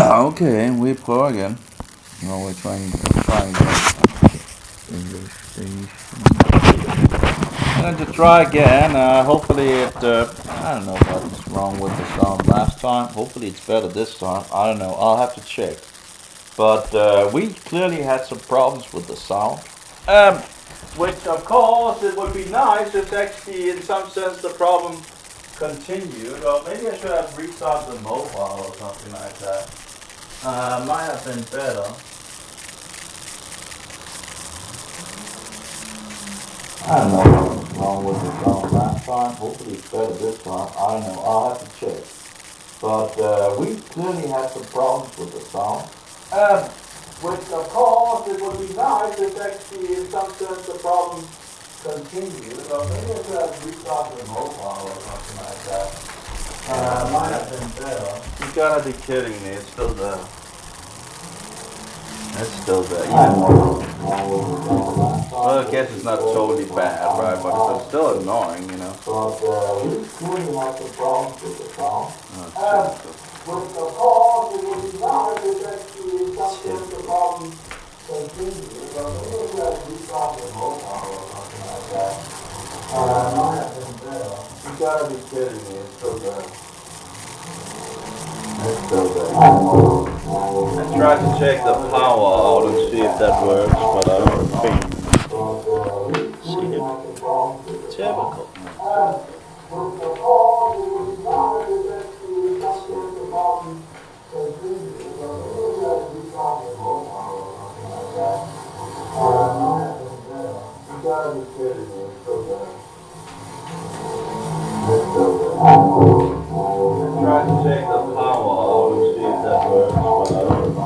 Okay, we go again. No, we're trying English. I'm going to try again. Hopefully it. I don't know what's wrong with the sound last time. Hopefully it's better this time. I don't know. I'll have to check. But we clearly had some problems with the sound. Um, which of course it would be nice if actually in some sense the problem continued. Or maybe I should have restarted the mobile or something like that. Might have been better. I don't know what's wrong with the sound last time. Hopefully it's better this time. I don't know. I'll have to check. But we clearly had some problems with the sound. Which of course it would be nice if actually in some sense the problem continued. Or maybe I should have restarted the mobile or something like that. Might have been better. You gotta be kidding me. It's still there. It's still there. Well, I guess it's not totally bad, right? But it's still annoying, you know. But we clearly have some problems with the sound. Which of course it would be nice if actually in some sense the problem continued. So maybe if you have restarted the mobile or something like that. Might have been better. You gotta be kidding me. It's still there. It's still there. I tried to check the power out and see if that works, but I don't think. See it? Typical. I tried to check the power out and see if that works, but I don't think.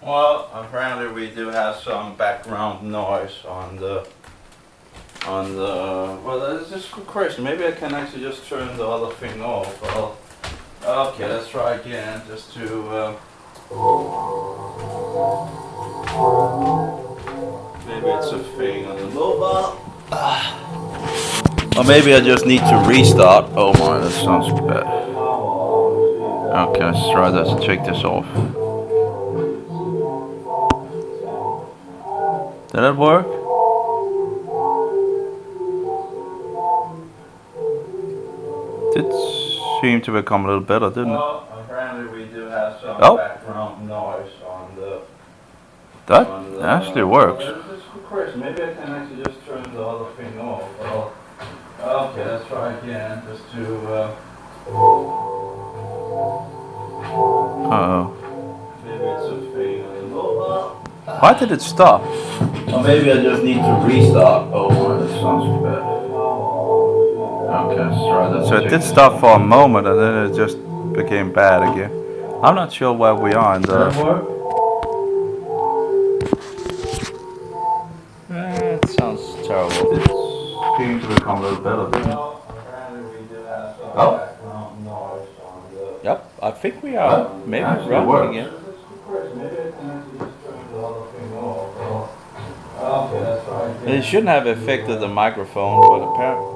Well, apparently we do have some background noise on the well, that's just a good question. Maybe I can actually just turn the other thing off. Well, okay, let's try again just to maybe it's a thing on the mobile. Or maybe I just need to restart. Oh my, that sounds bad. Okay, let's try this. Check this off. Did that work? Did seem to become a little better, didn't it? Well, apparently we do have some background noise on the. That actually works. Maybe I can actually just turn the other thing off. Well, okay, let's try again just to. Maybe it's a thing on the mobile. Why did it stop? Or maybe I just need to restart. Oh my, that sounds bad. Okay, let's try that. So it did stop for a moment and then it just became bad again. I'm not sure where we are in the. That sounds terrible. It seems to become a little better, doesn't it? Oh. Yep, I think we are maybe running again. It shouldn't have affected the microphone, but apparently.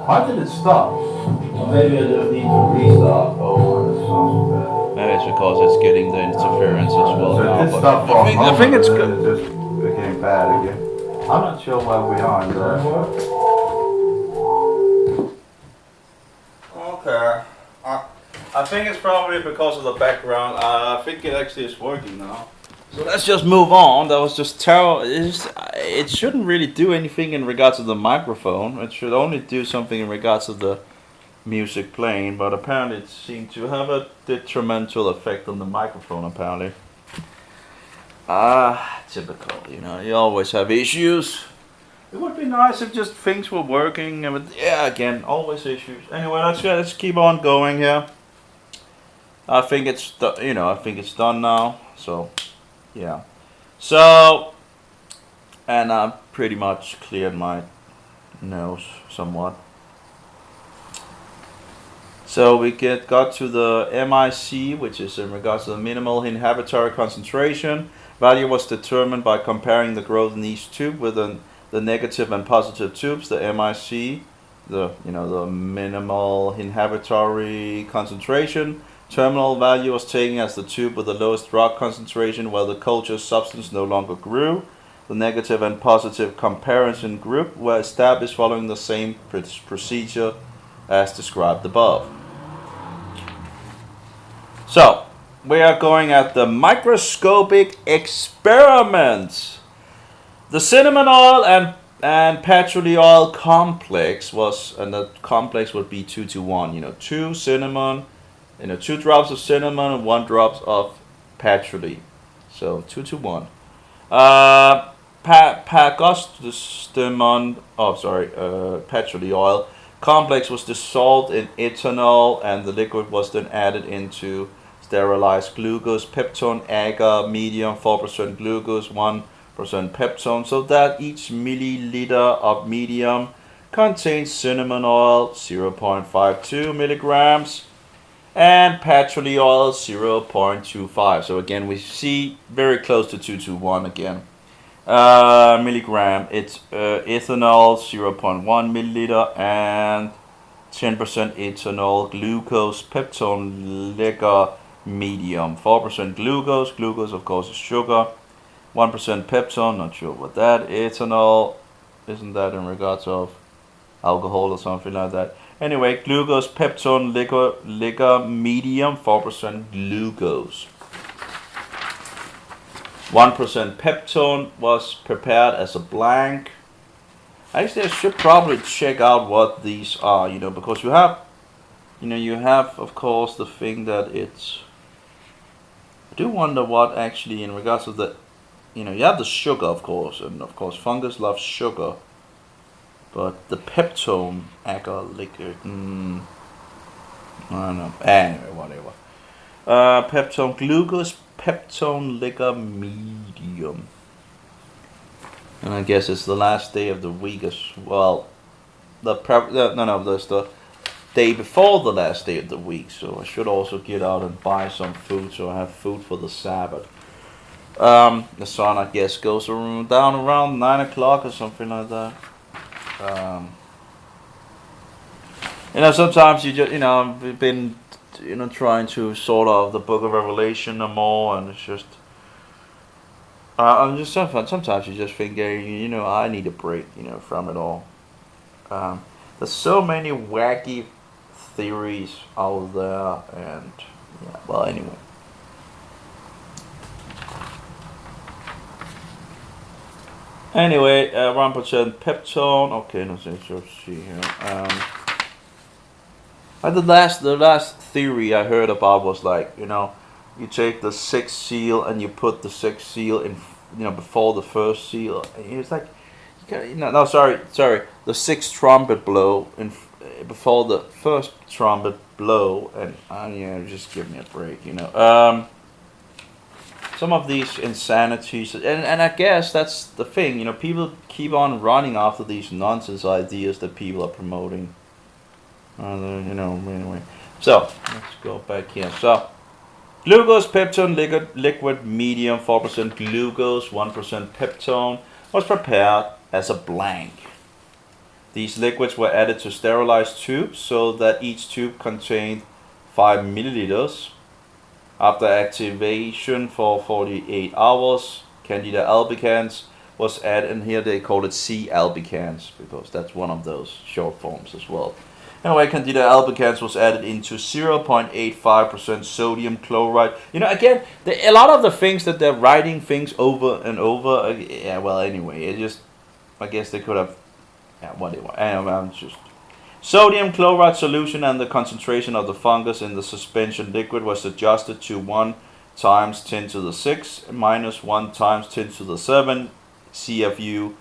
Why did it stop? Or maybe I just need to restart. Oh, that sounds bad. Maybe it's because it's getting the interference as well. So it did stop for a moment. I think it's good. It just became bad again. I'm not sure where we are in the. Okay. I think it's probably because of the background. I think it actually is working now. So let's just move on. That was just terrible. It shouldn't really do anything in regards to the microphone. It should only do something in regards to the music playing. But apparently it seemed to have a detrimental effect on the microphone, apparently. Typical, you know. You always have issues. It would be nice if just things were working. Yeah, again, always issues. Anyway, let's keep on going here. I think it's I think it's done now. So, yeah. So, and I pretty much cleared my nose somewhat. So we got to the MIC, which is in regards to the minimal inhibitory concentration. Value was determined by comparing the growth in each tube with the negative and positive tubes. The MIC, the minimal inhibitory concentration. Terminal value was taken as the tube with the lowest drug concentration, while the culture substance no longer grew. The negative and positive comparison group were established following the same procedure as described above. So, we are going at the microscopic experiment. The cinnamon oil and patchouli oil complex was, and the complex would be 2:1. 2 cinnamon, 2 drops of cinnamon and 1 drops of patchouli. So 2:1. Patchouli oil complex was dissolved in ethanol, and the liquid was then added into sterilized glucose, peptone, agar, medium, 4% glucose, 1% peptone, so that each milliliter of medium contains cinnamon oil 0.52 milligrams and patchouli oil 0.25. So again, we see very close to 2:1 again. Milligram, it's ethanol 0.1 milliliter and 10% ethanol, glucose, peptone, liquor, medium, 4% glucose. Glucose, of course, is sugar. 1% peptone, not sure what that. Ethanol, isn't that in regards of alcohol or something like that? Anyway, glucose, peptone, liquor, medium, 4% glucose. 1% peptone was prepared as a blank. Actually, I should probably check out what these are, because you have, of course, the thing that it's. I do wonder what actually, in regards to the, you have the sugar, of course, and of course, fungus loves sugar. But the peptone agar liquid, I don't know. Anyway, whatever. Peptone, glucose, peptone, liquor, medium. And I guess it's the last day of the week as well. That's the day before the last day of the week. So I should also get out and buy some food, so I have food for the Sabbath. The sun, I guess, goes down around 9 o'clock or something like that. Sometimes you just, we've been, trying to sort of the Book of Revelation no more, and it's just, sometimes you just think, I need a break, from it all. There's so many wacky theories out there, and anyway. Anyway, 1% peptone. Okay, let's see here. The last theory I heard about was like, you take the 6th seal and you put the 6th seal in, before the first seal. It's like, sorry, the 6th trumpet blow in before the first trumpet blow, and just give me a break, Some of these insanities, and I guess that's the thing, people keep on running after these nonsense ideas that people are promoting. Anyway. So, let's go back here. So, glucose, peptone, liquid, medium, 4% glucose, 1% peptone, was prepared as a blank. These liquids were added to sterilized tubes so that each tube contained 5 milliliters. After activation for 48 hours, candida albicans was added, and here they call it C. albicans because that's one of those short forms as well. Anyway, candida albicans was added into 0.85% sodium chloride. Again, a lot of the things that they're writing things over and over. Anyway, I guess they could have, whatever. Anyway, sodium chloride solution, and the concentration of the fungus in the suspension liquid was adjusted to 1 times 10 to the 6 minus 1 times 10 to the 7 CFU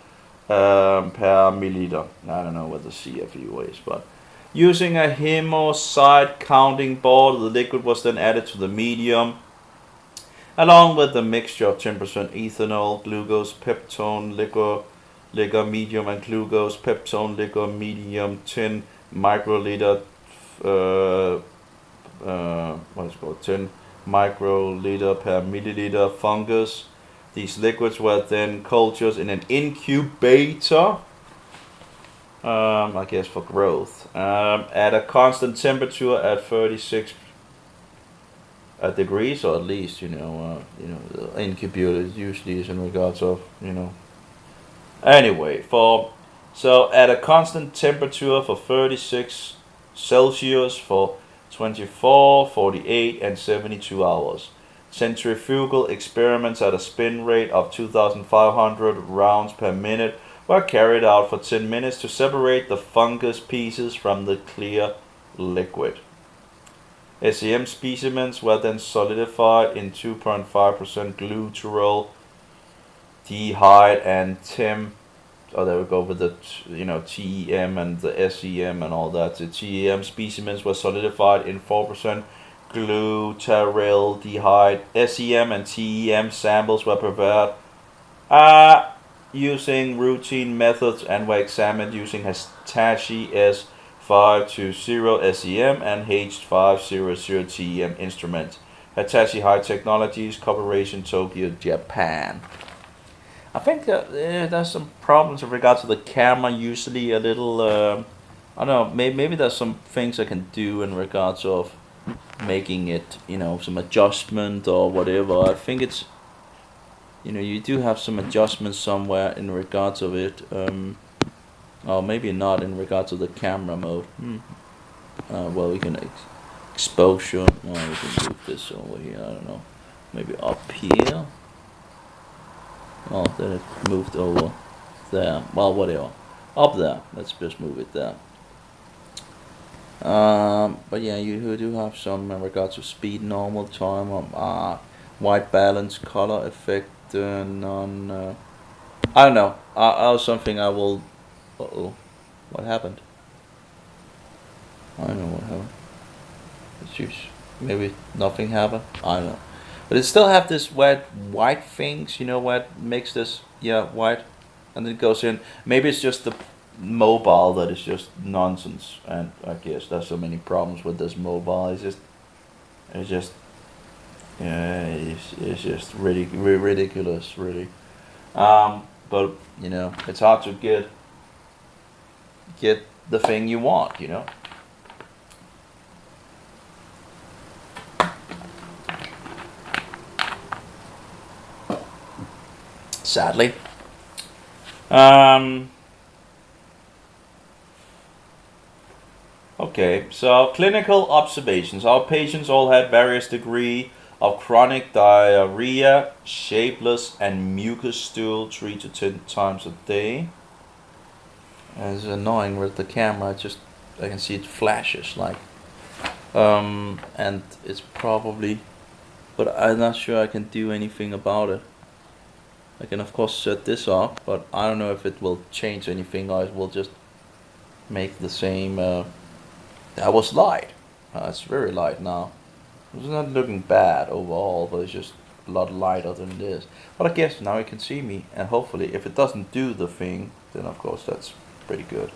per milliliter. I don't know what the CFU is, but using a hemocyte counting board, the liquid was then added to the medium, along with the mixture of 10% ethanol, glucose, peptone, liquor, medium, and glucose, peptone, liquor, medium, 10 microliter, what is it called, 10 microliter per milliliter fungus. These liquids were then cultured in an incubator, I guess for growth, at a constant temperature at 36 degrees, or at least the incubator usually is in regards of anyway so at a constant temperature for 36 Celsius for 24, 48, and 72 hours. Centrifugal experiments at a spin rate of 2,500 rounds per minute were carried out for 10 minutes to separate the fungus pieces from the clear liquid. SEM specimens were then solidified in 2.5% glutarol dehyde and TEM. Oh, there we go with the TEM and the SEM and all that. The TEM specimens were solidified in 4% glutaraldehyde. SEM and TEM samples were prepared using routine methods and were examined using Hitachi S520 SEM and H500 TEM instruments. Hitachi High Technologies Corporation, Tokyo, Japan. I think there's some problems with regard to the camera. Usually a little, I don't know, maybe there's some things I can do in regards of making it, some adjustment or whatever. I think it's, you do have some adjustments somewhere in regards of it. Or maybe not in regards to the camera mode. Well, we can exposure. We can move this over here. I don't know. Maybe up here. Oh, then it moved over there. Well, whatever. Up there. Let's just move it there. But yeah, you do have some in regards to speed, normal time, white balance, color effect, non. I don't know. Something I will. What happened? I don't know what happened. It's just, maybe nothing happened. I don't know. But it still have this white things, where it makes this, white, and then it goes in. Maybe it's just the mobile that is just nonsense, and I guess there's so many problems with this mobile. It's just ridiculous, really. But it's hard to get the thing you want, Sadly. Okay, so clinical observations. Our patients all had various degree of chronic diarrhea, shapeless and mucus stool 3 to 10 times a day. And it's annoying with the camera. I can see it flashes and it's probably, but I'm not sure I can do anything about it. I can of course set this up, but I don't know if it will change anything or it will just make the same. That was light. It's very light now. It's not looking bad overall, but it's just a lot lighter than this. But I guess now you can see me, and hopefully if it doesn't do the thing, then of course that's pretty good.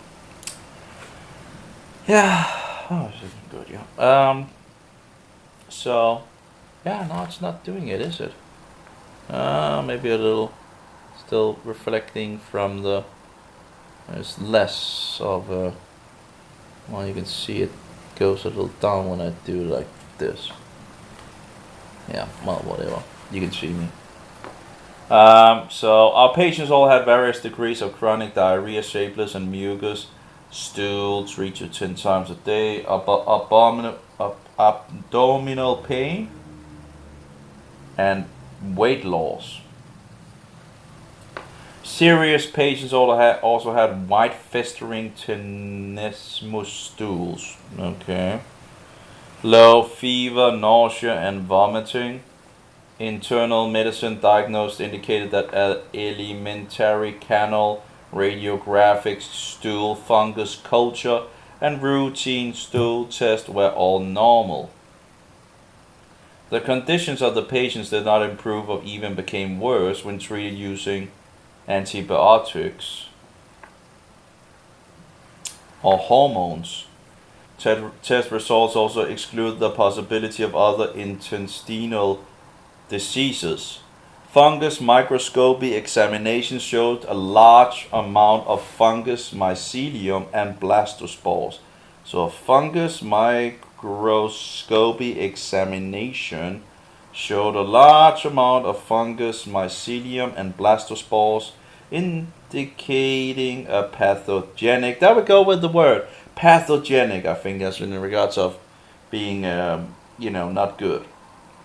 Yeah. Oh, this isn't good, yeah. So, yeah, no, it's not doing it, is it? Maybe a little still reflecting from the. There's less of a. Well, you can see it goes a little down when I do like this. Yeah, well, whatever. You can see me. So our patients all had various degrees of chronic diarrhea, shapeless and mucus stool 3 to 10 times a day, abdominal pain, and weight loss. Serious patients also had white festering tenesmus stools. Okay. Low fever, nausea, and vomiting. Internal medicine diagnosed indicated that elementary canal radiographic stool fungus culture and routine stool test were all normal. The conditions of the patients did not improve or even became worse when treated using antibiotics or hormones. Test results also exclude the possibility of other intestinal diseases. Fungus microscopy examination showed a large amount of fungus mycelium and blastospores. So a fungus microscopy examination showed a large amount of fungus mycelium and blastospores, indicating a pathogenic. There we go with the word pathogenic. I think that's in regards of being, not good.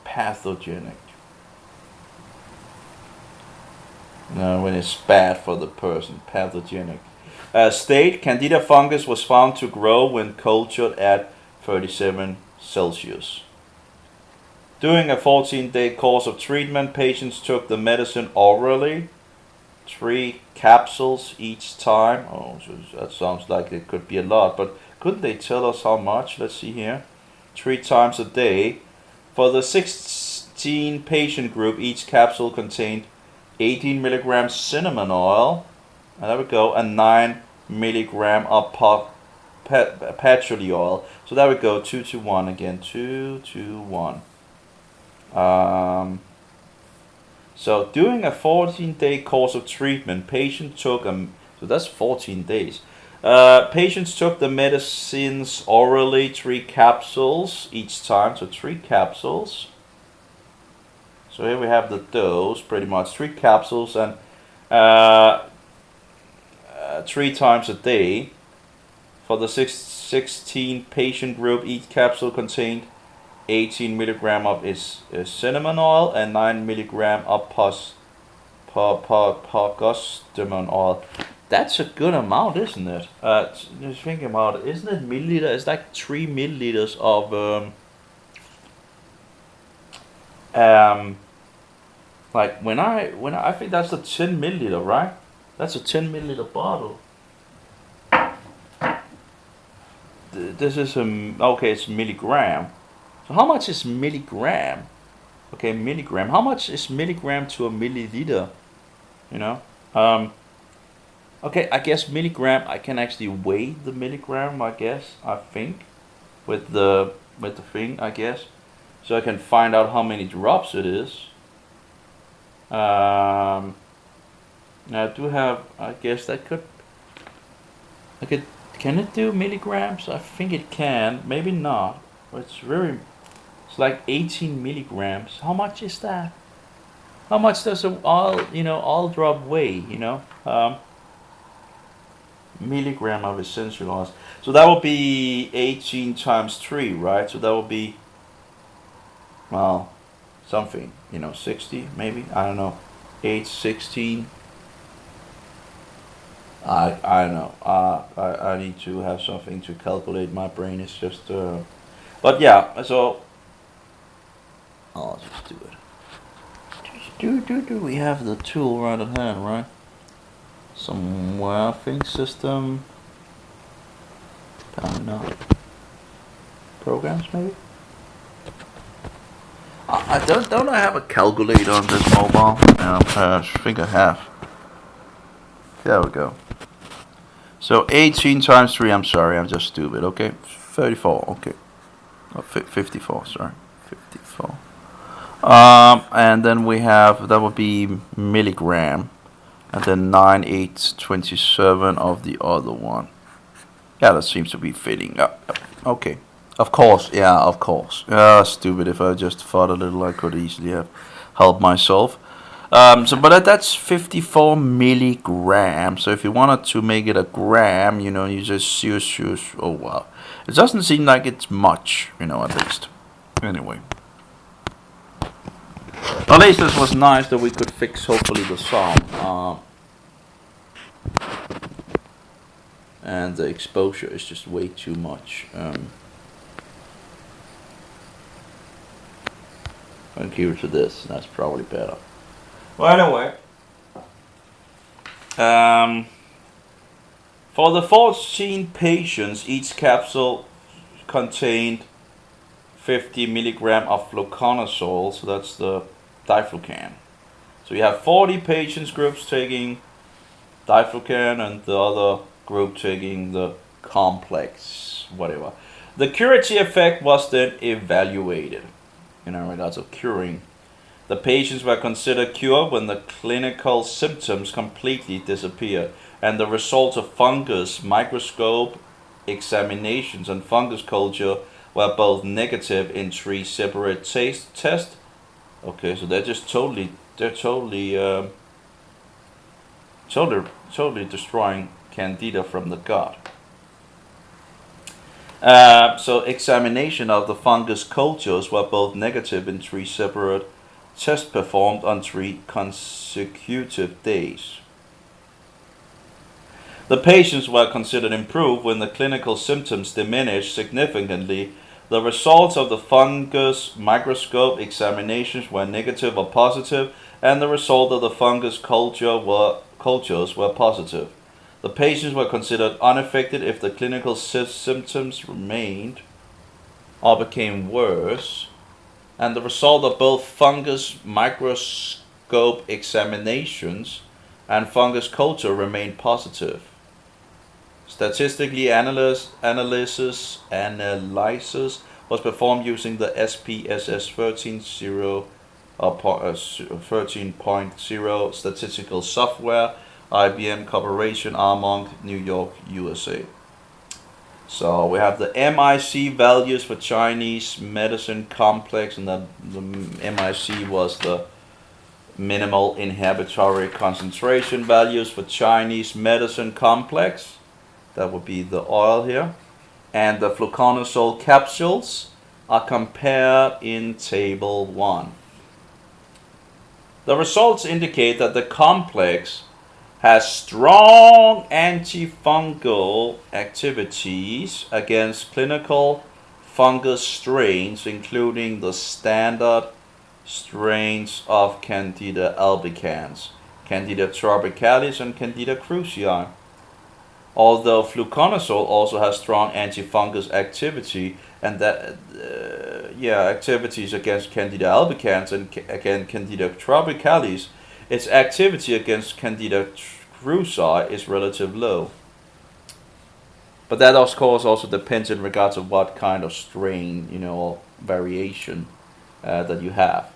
Pathogenic. No, when it's bad for the person, pathogenic. State candida fungus was found to grow when cultured at 37 Celsius. During a 14-day course of treatment, patients took the medicine orally, 3 capsules each time. Oh, so that sounds like it could be a lot, but couldn't they tell us how much? Let's see here. 3 times a day. For the 16 patient group, each capsule contained 18 milligrams cinnamon oil, and there we go, and 9 milligram of patchouli oil. So there we go, 2 to 1 again, 2 to 1. So during a 14-day course of treatment, patients took so that's 14 days. Patients took the medicines orally, 3 capsules each time, so 3 capsules. So here we have the dose, pretty much 3 capsules, and 3 times a day. For the 16 patient group, each capsule contained 18 milligram of cinnamon oil and 9 milligram of pargostemon oil. That's a good amount, isn't it? Just thinking about it, isn't it milliliter? It's like 3 milliliters of like when I think that's a 10 milliliter, right? That's a 10 milliliter bottle. This is okay, it's milligram. So how much is milligram? Okay, milligram. How much is milligram to a milliliter? Okay, I guess milligram. I can actually weigh the milligram. I think with the thing. I guess so I can find out how many drops it is. Now I do have. I guess that could. Can it do milligrams? I think it can. Maybe not. But it's like 18 milligrams. How much is that? How much does all drop weigh? Milligram of essential oils. So that would be 18 times 3, right? So that would be, well, something, 60 maybe. I don't know. 8, 16. I don't know. I need to have something to calculate. My brain is just. But yeah. So I'll just do it. Do we have the tool right at hand, right? Somewhere, I think system. I don't know. Programs maybe. I don't I have a calculator on this mobile? I think I have. There we go. So 18 times 3. I'm sorry, I'm just stupid. Okay, 34. Okay, 54. Sorry, 54. And then we have, that would be milligram, and then 9, 8, 27 of the other one. Yeah, that seems to be fitting. Okay, of course. Yeah, of course. Stupid. If I just thought a little, I could easily have helped myself. But that's 54 milligrams. So if you wanted to make it a gram, you just use. Oh wow, it doesn't seem like it's much, at least. Anyway. At least this was nice that we could fix, hopefully, the sound. And the exposure is just way too much. I'll keep it to this. That's probably better. Well, anyway. For the 14 patients, each capsule contained 50 milligram of fluconazole, so that's the diflucan. So you have 40 patients groups taking diflucan and the other group taking the complex, whatever. The curative effect was then evaluated in regards of curing. The patients were considered cured when the clinical symptoms completely disappeared, and the results of fungus microscope examinations and fungus culture were both negative in 3 separate tests. Okay, so totally destroying candida from the gut. So examination of the fungus cultures were both negative in 3 separate tests performed on 3 consecutive days. The patients were considered improved when the clinical symptoms diminished significantly. The results of the fungus microscope examinations were negative or positive, and the result of the fungus cultures were positive. The patients were considered unaffected if the clinical symptoms remained or became worse, and the result of both fungus microscope examinations and fungus culture remained positive. Statistical analysis was performed using the SPSS 13.0 statistical software, IBM Corporation, Armonk, New York, USA. So we have the MIC values for Chinese medicine complex, and the MIC was the minimal inhibitory concentration values for Chinese medicine complex. That would be the oil here. And the fluconazole capsules are compared in table 1. The results indicate that the complex has strong antifungal activities against clinical fungus strains, including the standard strains of Candida albicans, Candida tropicalis, and Candida krusei. Although fluconazole also has strong antifungus activity, and that activities against Candida albicans and again Candida tropicalis, its activity against Candida krusei is relatively low. But that of course also depends in regards of what kind of strain, or variation that you have.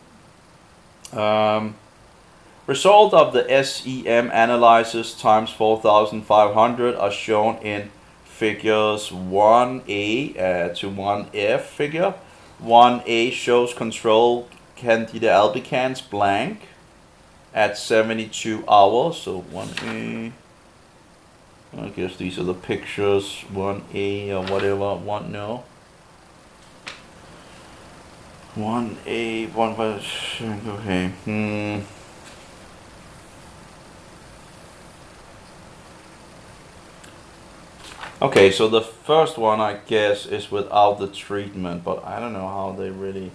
Result of the SEM analysis times 4,500 are shown in figures 1A to 1F figure. 1A shows control Candida albicans blank at 72 hours. So 1A, I guess these are the pictures, 1A or whatever, 1 no. 1A, 1, okay, Okay, so the first one, I guess, is without the treatment, but I don't know how they really,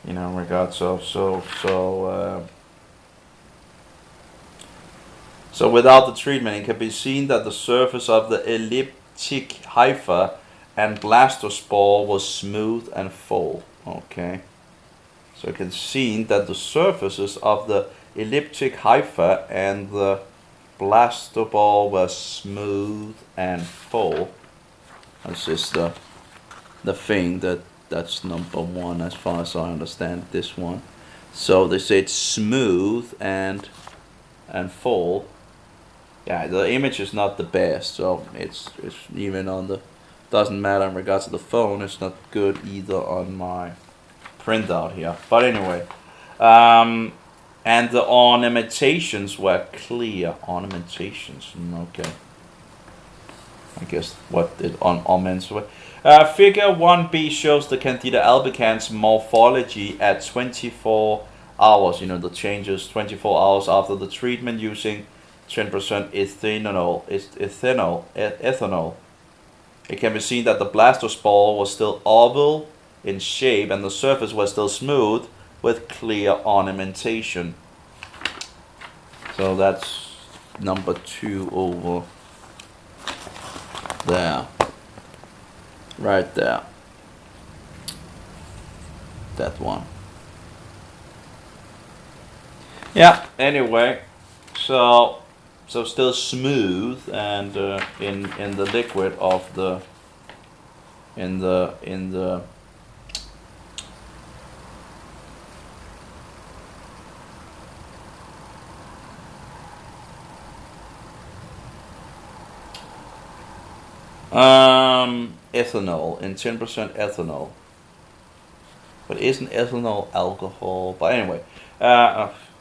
regards of so without the treatment, it can be seen that the surface of the elliptic hypha and blastospore was smooth and full. Okay, so you can see that the surfaces of the elliptic hypha and the blastospore were smooth and full. That's just the thing that's number 1 as far as I understand this one. So they say it's smooth and full. Yeah, the image is not the best, so it's even on the, doesn't matter in regards to the phone, it's not good either on my printout here. But anyway, and the ornamentations were clear. Ornamentations, okay. I guess what it ornaments were. Figure 1B shows the Candida albicans morphology at 24 hours. The changes 24 hours after the treatment using 10% ethanol. It can be seen that the blastospore was still oval in shape and the surface was still smooth with clear ornamentation. So that's number 2 over there. Right there. That one. Yeah, anyway, so still smooth and in the liquid of the in the ethanol, in 10% ethanol. But isn't ethanol alcohol? But anyway,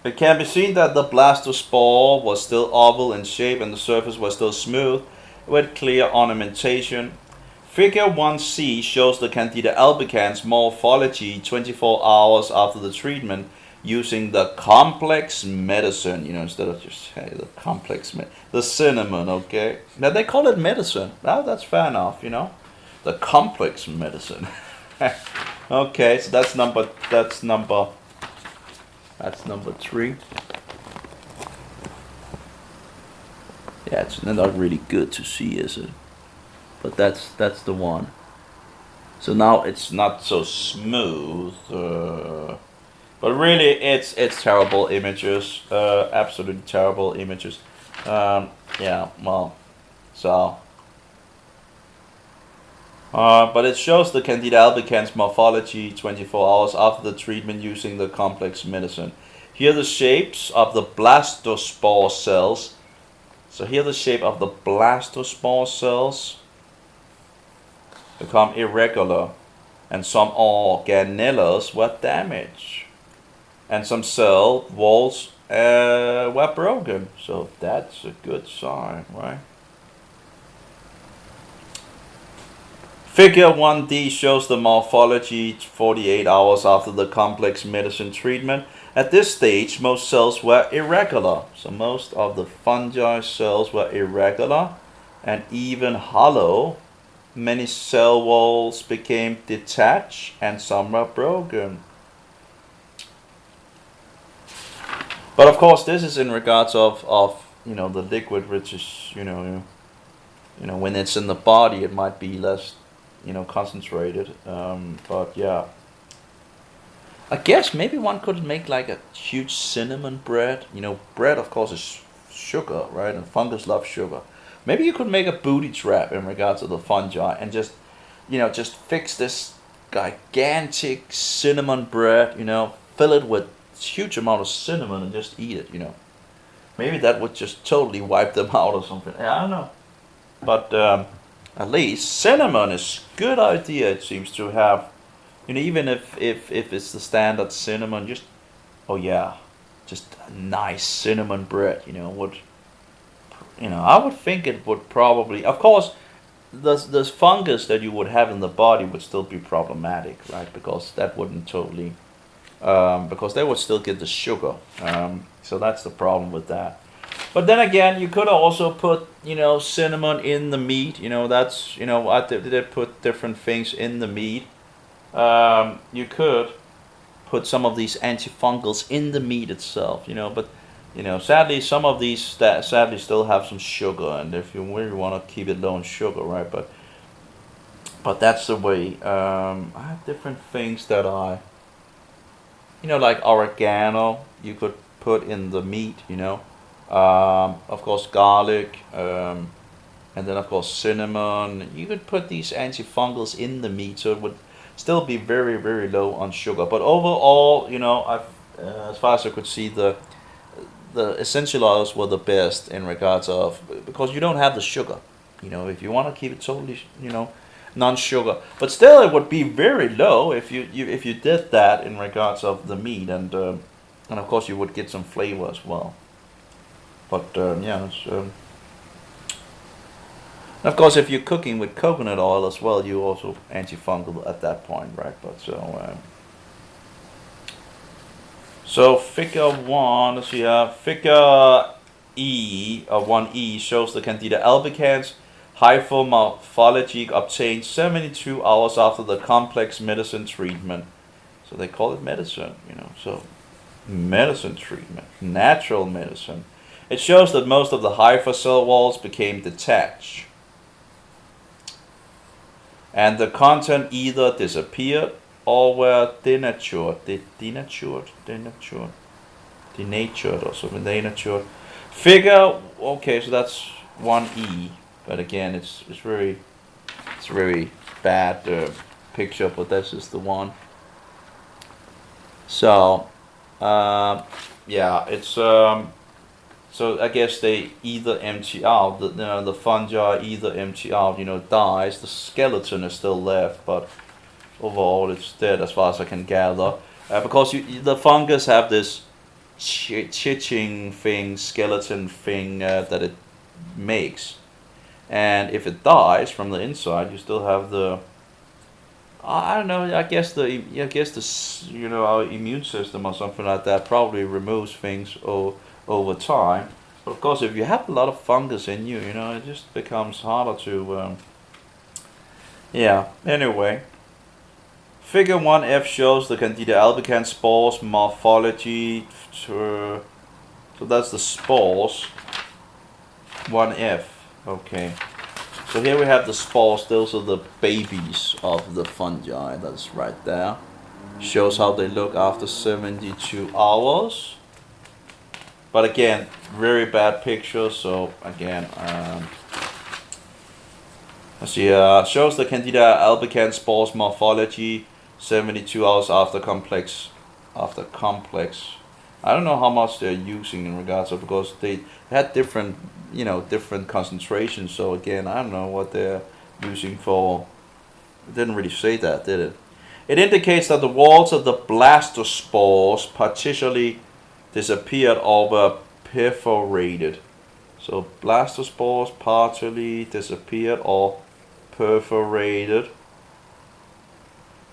it can be seen that the blastospore was still oval in shape and the surface was still smooth with clear ornamentation. Figure 1C shows the Candida albicans morphology 24 hours after the treatment using the complex medicine, instead of just the complex the cinnamon, okay? Now they call it medicine. Well, that's fair enough, the complex medicine. Okay, so that's number 3. Yeah, it's not really good to see, is it? But that's the one. So now it's not so smooth, but really it's terrible images, absolutely terrible images. Yeah, well, so. But it shows the Candida albicans morphology 24 hours after the treatment using the complex medicine. Here the shapes of the blastospore cells. So here the shape of the blastospore cells become irregular, and some organelles were damaged, and some cell walls were broken. So that's a good sign, right? Figure 1D shows the morphology 48 hours after the complex medicine treatment. At this stage, most cells were irregular. So most of the fungi cells were irregular and even hollow. Many cell walls became detached and some were broken. But of course, this is in regards of the liquid, which is when it's in the body, it might be less concentrated. But yeah, I guess maybe one could make like a huge cinnamon bread. Bread of course is sugar, right? And fungus love sugar. Maybe you could make a booty trap in regards to the fungi and just fix this gigantic cinnamon bread, fill it with huge amount of cinnamon and just eat it, Maybe that would just totally wipe them out or something. I don't know. But at least cinnamon is a good idea, it seems to have. Even if it's the standard cinnamon, just a nice cinnamon bread, I would think it would probably, of course, this fungus that you would have in the body would still be problematic, right? Because that wouldn't totally, because they would still get the sugar. So that's the problem with that. But then again, you could also put, cinnamon in the meat. That's, they put different things in the meat. You could put some of these antifungals in the meat itself, but sadly some of these sadly still have some sugar, and if you really want to keep it low in sugar, right? But that's the way. I have different things that like oregano, you could put in the meat, of course garlic, and then of course cinnamon. You could put these antifungals in the meat, so it would still be very, very low on sugar. But overall, as far as I could see, the essential oils were the best in regards of, because you don't have the sugar. If you want to keep it totally, non-sugar, but still it would be very low if you did that in regards of the meat, and of course you would get some flavor as well. But of course, if you're cooking with coconut oil as well, you also antifungal at that point, right? But so figure 1, let's see, figure E, 1E, shows the Candida albicans hyphomorphology obtained 72 hours after the complex medicine treatment. So they call it medicine, so medicine treatment, natural medicine. It shows that most of the hypha cell walls became detached, and the content either disappeared or were denatured, or something, denatured. Figure, okay, so that's 1E, but again, it's very bad picture, but this is the one. So, yeah, it's so I guess they either empty out the fungi either empty out, dies. The skeleton is still left, but overall it's dead as far as I can gather. Because the fungus have this chitching thing, skeleton thing that it makes, and if it dies from the inside, you still have the I don't know. I guess our immune system or something like that probably removes things over time. But of course, if you have a lot of fungus in you, it just becomes harder to. Yeah. Anyway, Figure 1F shows the Candida albicans spores morphology. So that's the spores. 1F. Okay. So here we have the spores. Those are the babies of the fungi. That's right there. Shows how they look after 72 hours. But again, very bad picture. So again, let's see. Shows the Candida albicans spores morphology 72 hours after complex. I don't know how much they're using in regards of, because they had different concentrations. So again, I don't know what they're using for. It didn't really say that, did it? It indicates that the walls of the blastospores partially disappeared or were perforated. So blastospores partially disappeared or perforated.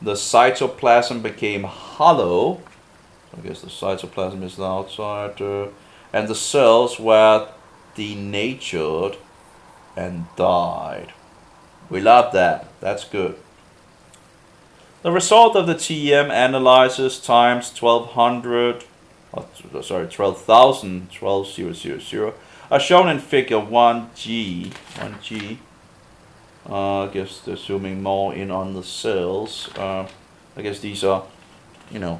The cytoplasm became hollow. I guess the cytoplasm is the outside, and the cells were denatured and died. We love that. That's good. The result of the TEM analysis times 12,000 are shown in Figure 1G. I guess they're zooming more in on the cells. I guess these are, yeah,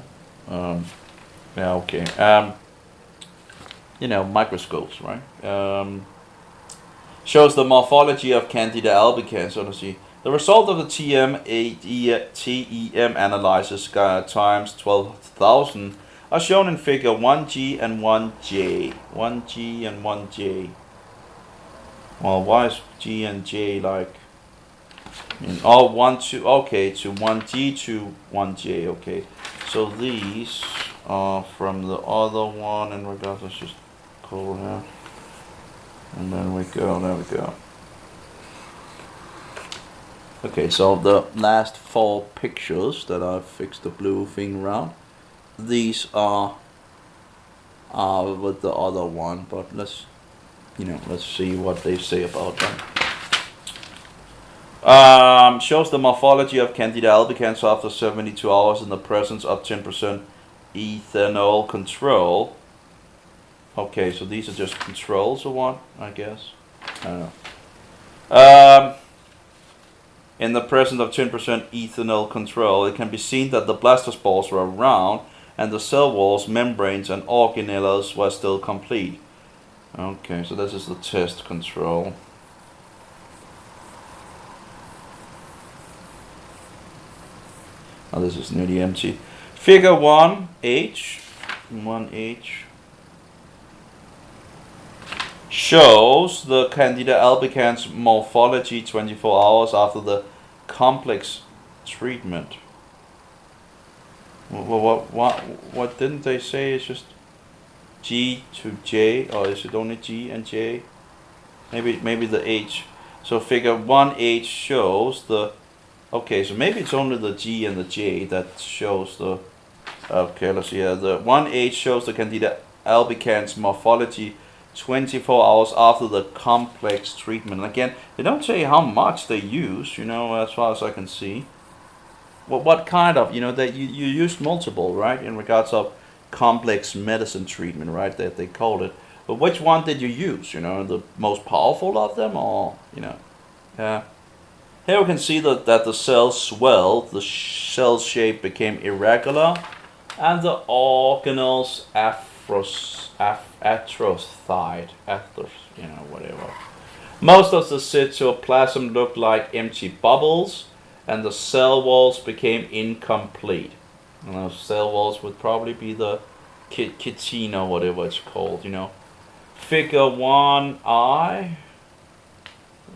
okay. Microscopes, right? Shows the morphology of Candida albicans. So let's see. The result of the TEM analysis times 12,000 are shown in Figure 1G and 1J. 1G and 1J. Well, why is G and J like? To 1G to 1J. Okay. So these are from the other one in regards. Let's just pull it out. And then there we go. Okay, so the last 4 pictures that I've fixed the blue thing around, these are with the other one, but let's see what they say about them. Shows the morphology of Candida albicans after 72 hours in the presence of 10% ethanol control. Okay, so these are just controls or what, I guess. I don't know. In the presence of 10% ethanol control, it can be seen that the blastospores were round and the cell walls, membranes, and organelles were still complete. Okay, so this is the test control. Oh, this is nearly empty. Figure 1H shows the Candida albicans morphology 24 hours after the complex treatment. What didn't they say? It's just G to J, or is it only G and J? Maybe the H. So Figure 1H shows the. Okay, so maybe it's only the G and the J that shows the. Okay, let's see here. The 1H shows the Candida albicans morphology 24 hours after the complex treatment. And again, they don't say how much they use, as far as I can see. What kind of, that you used multiple, right, in regards of complex medicine treatment, right, that they called it. But which one did you use, the most powerful of them, or, yeah. Here we can see that the cells swelled, the cell shape became irregular, and the organelles atrophied, whatever. Most of the cytoplasm looked like empty bubbles, and the cell walls became incomplete. And those cell walls would probably be the chitin or whatever it's called, you know. Figure 1I.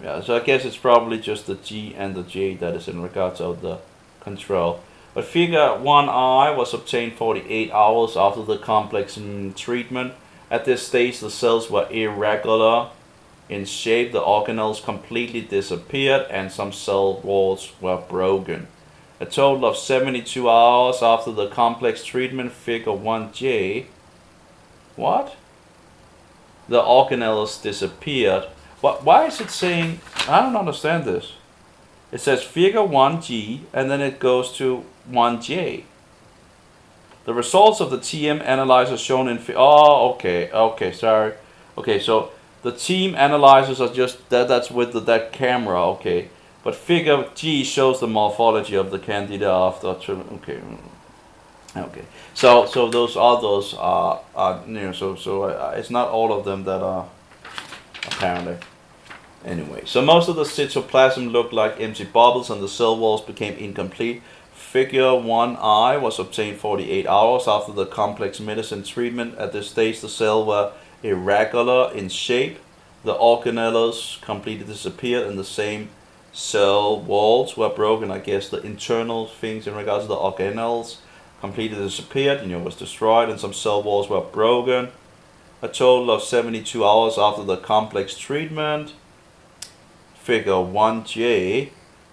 Yeah, so I guess it's probably just the G and the J that is in regards of the control. But figure 1I was obtained 48 hours after the complex treatment. At this stage, the cells were irregular in shape, the organelles completely disappeared, and some cell walls were broken. A total of 72 hours after the complex treatment, figure 1J. What? The organelles disappeared. Why is it saying? I don't understand this. It says figure 1G and then it goes to 1J. The results of the TM analyzers shown in. Oh, okay, sorry. Okay, so the team analyzers are just that's with that camera, okay. But figure G shows the morphology of the candida after okay. Okay. So those others are it's not all of them that are apparently. Anyway, so most of the cytoplasm looked like empty bubbles and the cell walls became incomplete. Figure 1I was obtained 48 hours after the complex medicine treatment. At this stage, the cells were irregular in shape. The organelles completely disappeared and the same cell walls were broken. I guess the internal things in regards to the organelles completely disappeared, was destroyed, and some cell walls were broken. A total of 72 hours after the complex treatment. Figure 1J,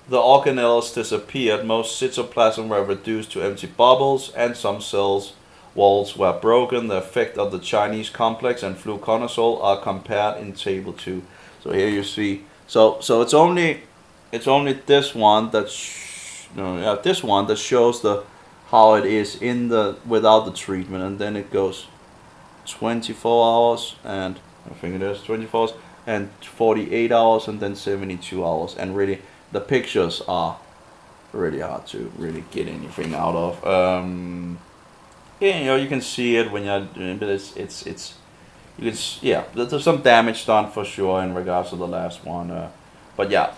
the organelles disappeared, most cytoplasm were reduced to empty bubbles, and some cells walls were broken. The effect of the Chinese complex and fluconazole are compared in table 2. So here you see. So it's only this one that this one that shows the how it is in the without the treatment, and then it goes 24 hours and I think it is 24 hours and 48 hours and then 72 hours, and really the pictures are really hard to really get anything out of. You can see it when you're doing, but it's you can there's some damage done for sure in regards to the last one. But yeah,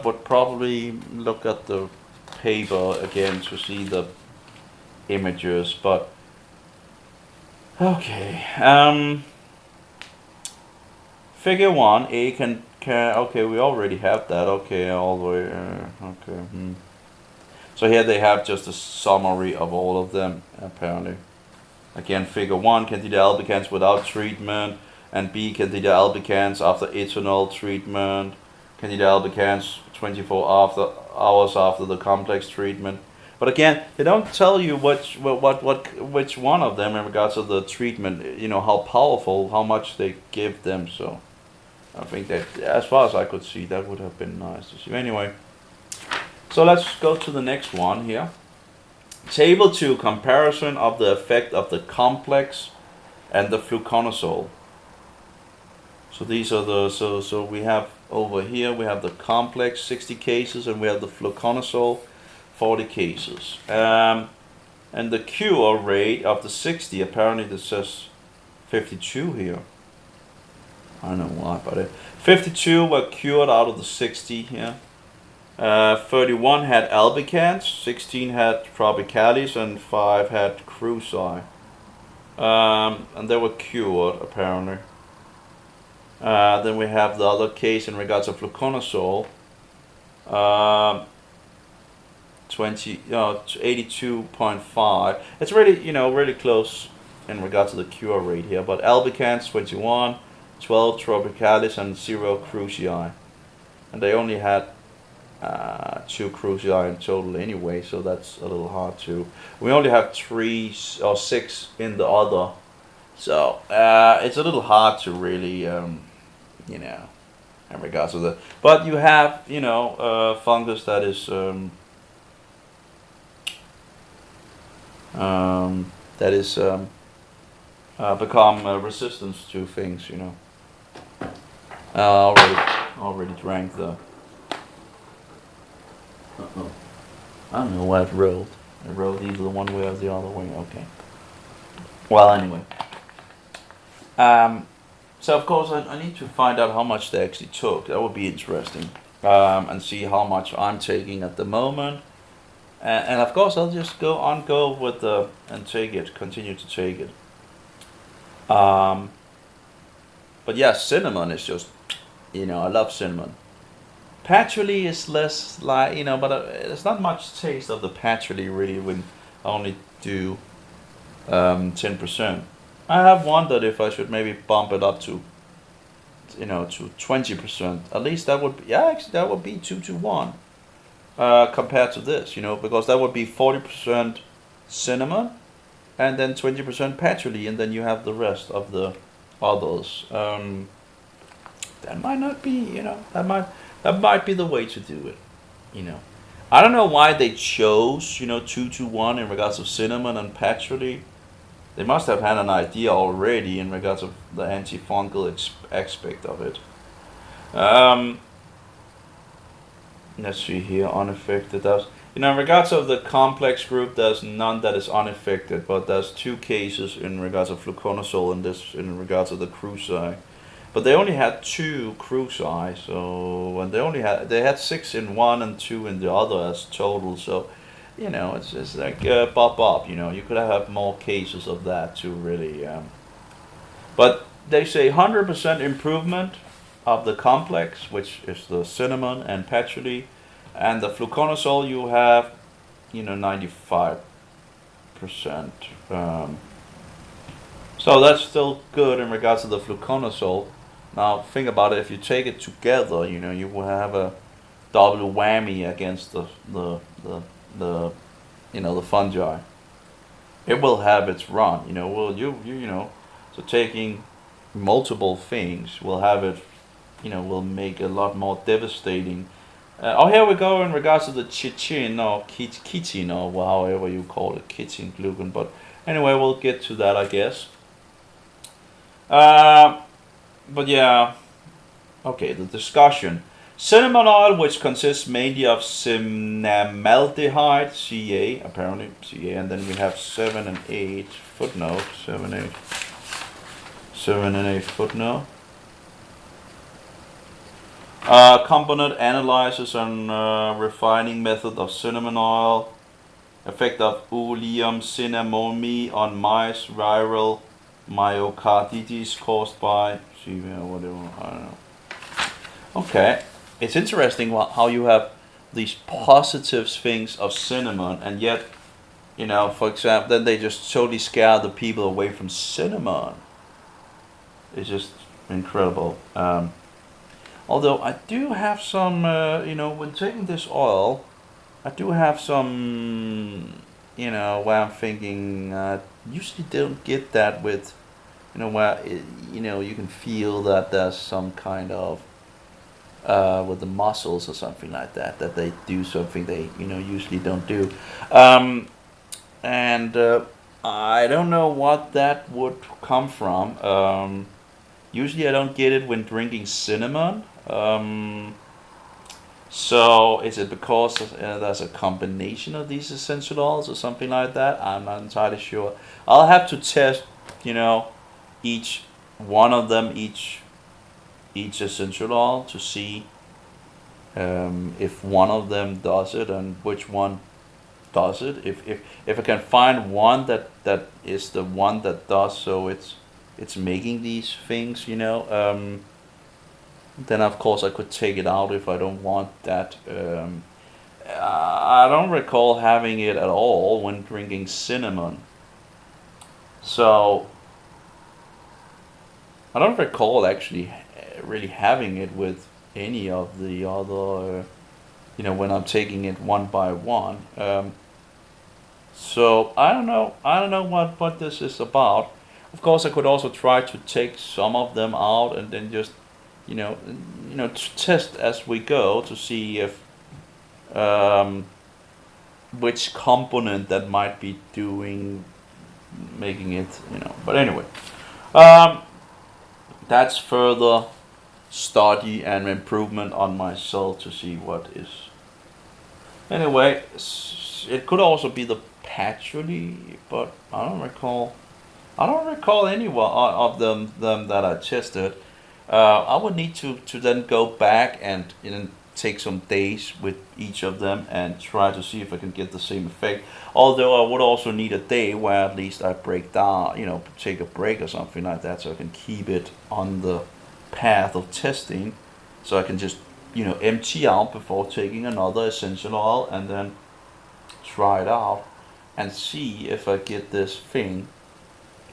would probably look at the paper again to see the images. But okay, figure 1A can okay, we already have that. Okay, all the way. Okay. So here they have just a summary of all of them, apparently. Again, figure 1, candida albicans without treatment, and B, candida albicans after ethanol treatment, candida albicans 24 hours after the complex treatment. But again, they don't tell you which one of them in regards to the treatment, how powerful, how much they give them. So I think that, as far as I could see, that would have been nice to see. Anyway, so let's go to the next one here. Table 2, comparison of the effect of the complex and the fluconazole. So these are the, so we have over here, we have the complex, 60 cases, and we have the fluconazole, 40 cases. And the cure rate of the 60, apparently this says 52 here. I don't know why, but 52 were cured out of the 60 here. 31 had albicans, 16 had tropicalis, and 5 had cruci. And they were cured, apparently. Then we have the other case in regards to fluconazole. 82.5. It's really, really close in regards to the cure rate here. But albicans 21, 12 tropicalis, and 0 cruci. And they only had 2 cruci in total anyway, so that's a little hard to. We only have 3 or 6 in the other, so it's a little hard to really, in regards to the. But you have, fungus that is become resistant to things, already drank the. I don't know why it rolled. It rolled either one way or the other way. Okay. Well, anyway. So of course I need to find out how much they actually took. That would be interesting. and see how much I'm taking at the moment. And of course, I'll just go with the and take it, continue to take it. Um, but yeah, cinnamon is just, I love cinnamon. Patchouli is less like, but there's not much taste of the patchouli really when I only do 10%. I have wondered if I should maybe bump it up to 20%. At least that would be, yeah, actually that would be 2 to 1 compared to this, because that would be 40% cinnamon and then 20% patchouli, and then you have the rest of the others. That might not be, that might be the way to do it. You know, I don't know why they chose 2 to 1 in regards of cinnamon and patchouli. They must have had an idea already in regards of the antifungal aspect of it. Um, let's see here, unaffected. There's, in regards of the complex group, there's none that is unaffected, but there's 2 cases in regards of fluconazole and this in regards of the cruci. But they only had 2 cruci, so and they had 6 in one and 2 in the other as total. So, it's like pop. You could have more cases of that too, really. But they say 100% improvement of the complex, which is the cinnamon and patchouli, and the fluconazole you have, 95%. So that's still good in regards to the fluconazole. Now think about it. If you take it together, you will have a double whammy against the fungi. It will have its run. Will so taking multiple things will have it. Will make a lot more devastating. Here we go in regards to the chitin or chitin or however you call it, chitin gluten. But anyway, we'll get to that, I guess. But yeah, okay, the discussion. Cinnamon oil, which consists mainly of cinnamaldehyde, Ca, apparently Ca, and then we have 7 and 8 footnote, 7, 8, 7 and 8 footnote. Component analysis and refining method of cinnamon oil, effect of Oleum cinnamomi on mice, viral myocarditis caused by whatever, I don't know. Okay, it's interesting how you have these positive things of cinnamon, and yet, for example, then they just totally scare the people away from cinnamon. It's just incredible. Although I do have some, when taking this oil, I do have some, where I'm thinking, usually don't get that with, where, you can feel that there's some kind of, with the muscles or something like that they do something they, usually don't do. And I don't know what that would come from. Usually I don't get it when drinking cinnamon. So is it because there's a combination of these essential oils or something like that? I'm not entirely sure. I'll have to test, each one of them, each essential oil to see if one of them does it and which one does it. If I can find one that is the one that does, so it's making these things, then of course I could take it out if I don't want that. I don't recall having it at all when drinking cinnamon. So I don't recall actually really having it with any of the other, when I'm taking it one by one. So I don't know. I don't know what this is about. Of course, I could also try to take some of them out and then just, test as we go to see if which component that might be making it, But anyway, that's further study and improvement on myself to see what is. Anyway, it could also be the patchouli, but I don't recall. I don't recall any of them that I tested. I would need to then go back and take some days with each of them and try to see if I can get the same effect. Although I would also need a day where at least I break down, take a break or something like that, so I can keep it on the path of testing, so I can just empty out before taking another essential oil and then try it out and see if I get this thing.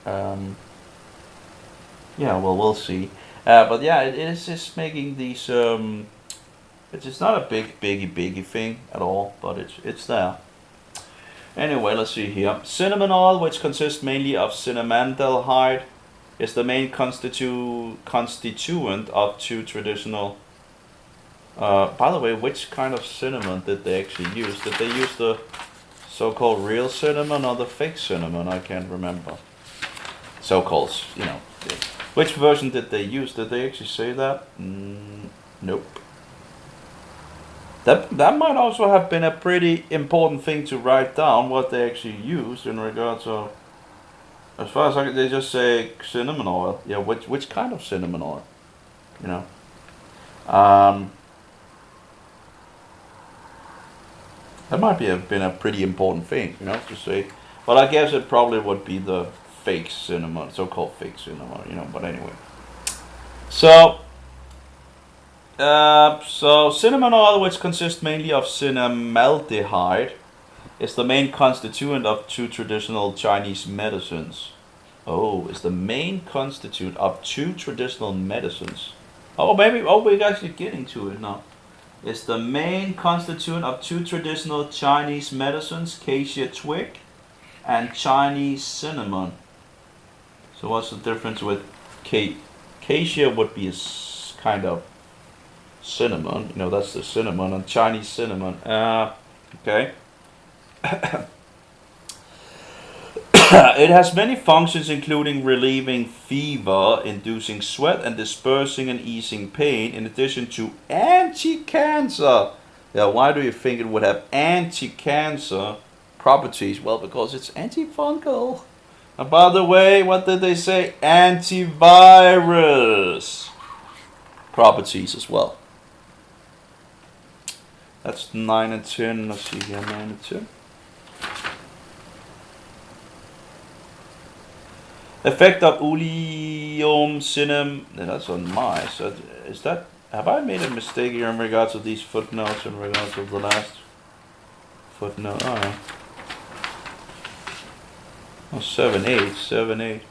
Well, we'll see. But yeah, it is just making these. It's not a biggie thing at all, but it's there. Anyway, let's see here. Cinnamon oil, which consists mainly of cinnamaldehyd, is the main constituent of two traditional. By the way, which kind of cinnamon did they actually use? Did they use the so-called real cinnamon or the fake cinnamon? I can't remember. So-called, Which version did they use? Did they actually say that? Nope. That might also have been a pretty important thing to write down, what they actually used in regards to. As far as they just say cinnamon oil. Yeah, which kind of cinnamon oil? That might have been a pretty important thing, to say. But I guess it probably would be the fake cinnamon, so-called fake cinnamon, but anyway. So cinnamon oil, which consists mainly of cinnamaldehyd, is the main constituent of two traditional Chinese medicines. Oh, it's the main constituent of two traditional medicines. We're actually getting to it now. It's the main constituent of two traditional Chinese medicines, cassia twig and Chinese cinnamon. So what's the difference with cassia would be a kind of cinnamon, that's the cinnamon, and Chinese cinnamon. Okay. It has many functions, including relieving fever, inducing sweat, and dispersing and easing pain, in addition to anti-cancer. Yeah, why do you think it would have anti-cancer properties? Well, because it's antifungal. And by the way, what did they say? Antivirus properties as well. That's 9 and 10. Let's see here, 9 and 10. Effect of Ulium cinnamon. That's on mice. Is that? Have I made a mistake here in regards to these footnotes? In regards to the last footnote. Oh, 7-8. 7-8.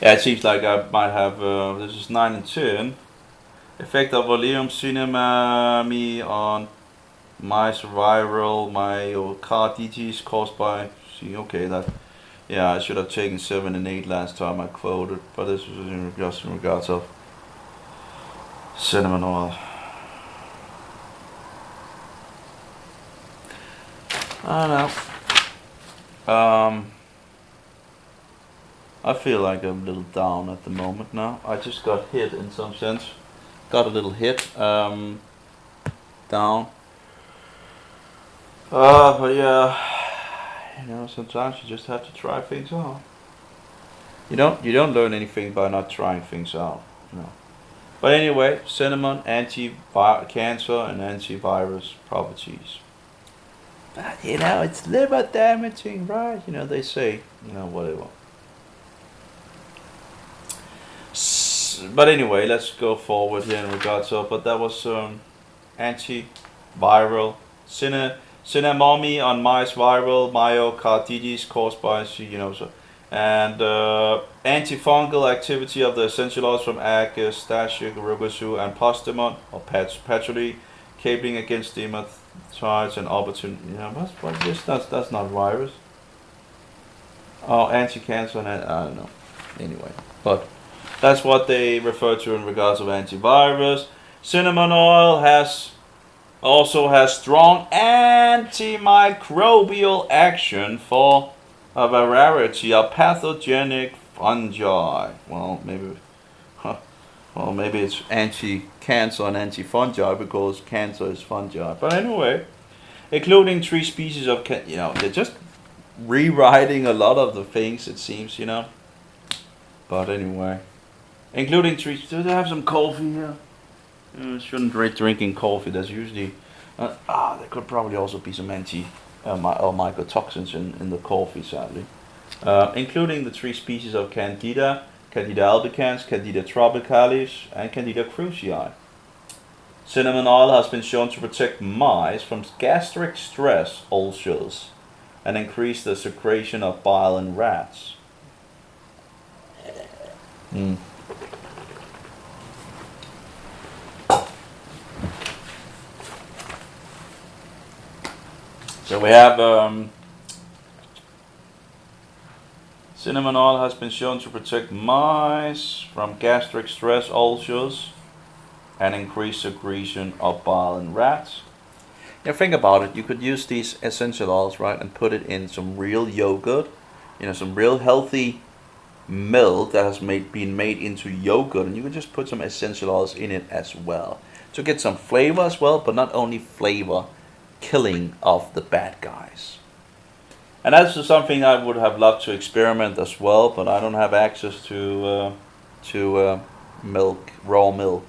Yeah, it seems like I might have. This is 9 and 10. Effect of Oleum cinnamami on mice viral myocarditis caused by. Yeah, I should have taken 7 and 8 last time I quoted, but this was in regards of cinnamon oil. I don't know. I feel like I'm a little down at the moment now. I just got hit in some sense. Got a little hit down. But yeah, sometimes you just have to try things out. You don't learn anything by not trying things out. But anyway, cinnamon, anti-cancer and antivirus properties. But it's liver damaging, right? They say, whatever. But anyway, let's go forward here in regards to. But that was antiviral cinnamommy on mice viral myocarditis caused by and antifungal activity of the essential oils from Agas, Stashik, Rugosu, and Postemon or Patchouli, cabling against dermatitis and opportun. What's this? That's not virus. Oh, anti-cancer and I don't know. Anyway, but. That's what they refer to in regards of antivirus. Cinnamon oil also has strong antimicrobial action for a variety of pathogenic fungi. Well, maybe it's anti-cancer and anti-fungi because cancer is fungi. But anyway, including 3 species of they're just rewriting a lot of the things, it seems, But anyway, including trees. Do they have some coffee here? Shouldn't be drinking coffee. There's usually there could probably also be some mycotoxins in the coffee, sadly. Including the three species of candida, candida albicans, candida tropicalis, and candida krusei. Cinnamon oil has been shown to protect mice from gastric stress ulcers and increase the secretion of bile in rats. Mm. So we have cinnamon oil has been shown to protect mice from gastric stress ulcers and increase secretion of bile in rats. Yeah, think about it. You could use these essential oils, right, and put it in some real yogurt, some real healthy milk that has been made into yogurt, and you could just put some essential oils in it as well to get some flavor as well, but not only flavor, killing of the bad guys. And that's something I would have loved to experiment as well, but I don't have access to milk, raw milk.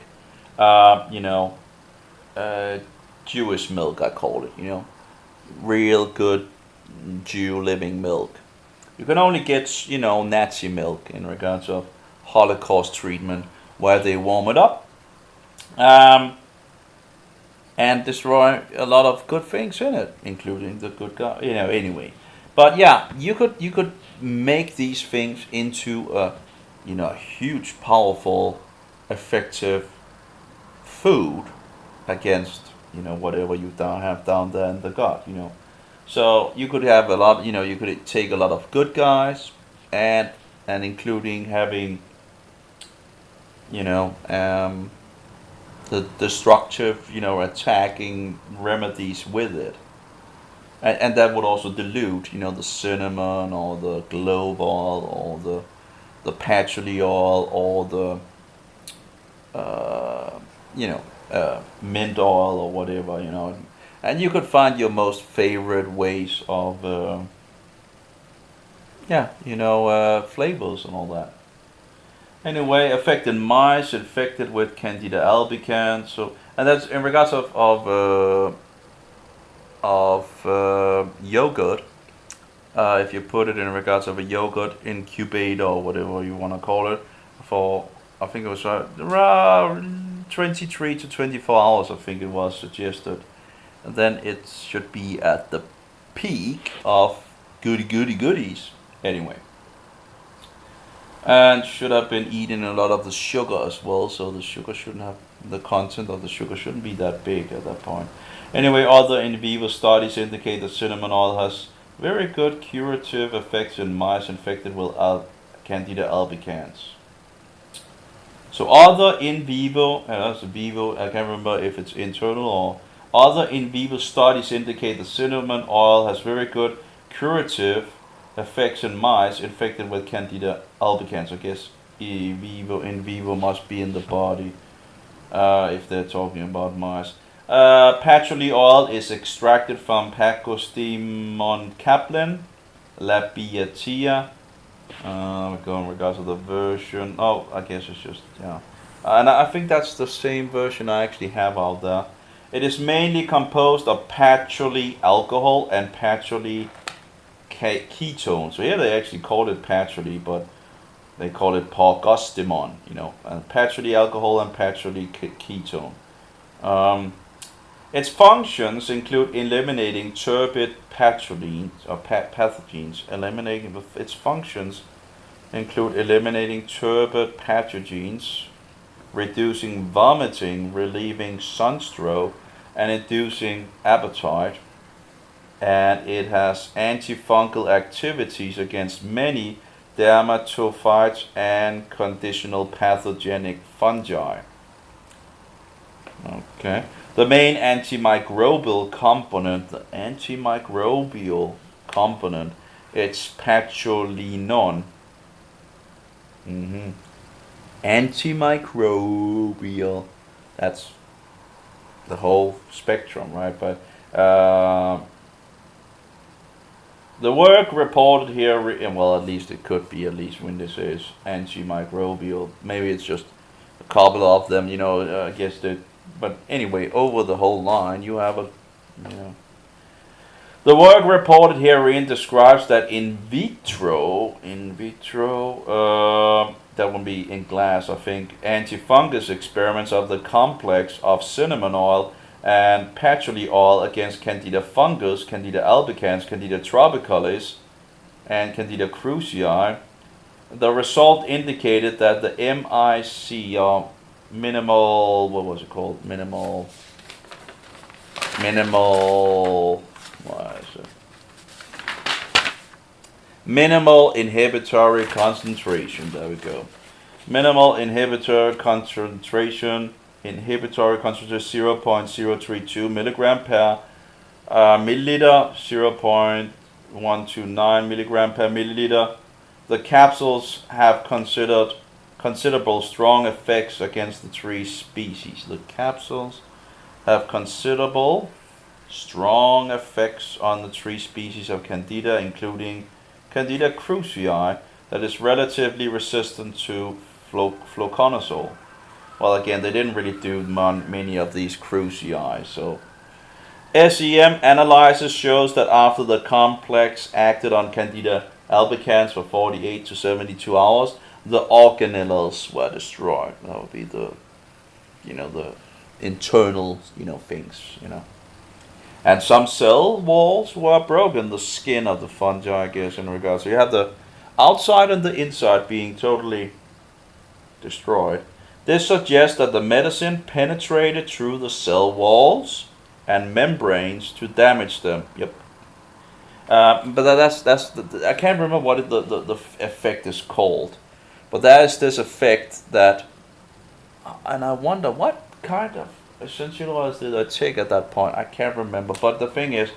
Jewish milk, I call it. Real good Jew living milk. You can only get Nazi milk in regards of Holocaust treatment, where they warm it up. And destroy a lot of good things in it, including the good guy. Anyway, but yeah, you could make these things into a huge, powerful, effective food against whatever you have down there in the gut. So you could have a lot. You could take a lot of good guys, and including having the destructive, attacking remedies with it. And that would also dilute, the cinnamon or the clove oil or the patchouli oil or the, mint oil or whatever, And you could find your most favorite ways of, flavors and all that. Anyway, affected mice infected with candida albicans. And that's in regards of yogurt. If you put it in regards of a yogurt incubator or whatever you want to call it, for I think it was around 23 to 24 hours. I think it was suggested, and then it should be at the peak of goodies. Anyway. And should have been eating a lot of the sugar as well, so the content of the sugar shouldn't be that big at that point. Anyway, other in vivo studies indicate that cinnamon oil has very good curative effects in mice infected with candida albicans. So other in vivo, that's vivo, I can't remember if it's internal or other in vivo studies indicate that cinnamon oil has very good curative effects in mice infected with candida albicans. I guess in vivo must be in the body if they're talking about mice. Patchouli oil is extracted from Pacostemon caplin, Labiatia. We go in regards to the version. Oh, I guess it's just and I think that's the same version I actually have out there. It is mainly composed of patchouli alcohol and patchouli ketone. So here they actually call it patchouli, but they call it Pacostemon, patchouli alcohol and patchouli ketone. Its functions include eliminating turbid pathogens or pathogens. Its functions include eliminating turbid pathogens, reducing vomiting, relieving sunstroke, and inducing appetite. And it has antifungal activities against many dermatophytes and conditional pathogenic fungi. Okay. The main antimicrobial component, it's patcholinone. Antimicrobial. That's the whole spectrum, right? But The work reported here, well, at least it could be, at least when this is antimicrobial. Maybe it's just a couple of them, I guess that. But anyway, over the whole line, you have you know. The work reported herein describes that in vitro, that would be in glass, I think, antifungus experiments of the complex of cinnamon oil and patchouli oil against candida fungus, candida albicans, candida tropicalis, and candida krusei. The result indicated that the MIC, minimal, what was it called? Minimal, what is it? Minimal inhibitory concentration, there we go. Minimal inhibitory concentration 0.032 milligram per milliliter, 0.129 milligram per milliliter. The capsules have considerable strong effects against the tree species. The capsules have considerable strong effects on the tree species of candida, including candida krusei, that is relatively resistant to fluconazole. Well, again, they didn't really do many of these krusei. So SEM analysis shows that after the complex acted on candida albicans for 48 to 72 hours, the organelles were destroyed. That would be the internal, things, And some cell walls were broken, the skin of the fungi, I guess, in regards. So you have the outside and the inside being totally destroyed. This suggests that the medicine penetrated through the cell walls and membranes to damage them. Yep. But that's I can't remember what the effect is called. But there is this effect that, and I wonder what kind of essential oils did I take at that point? I can't remember. But the thing is,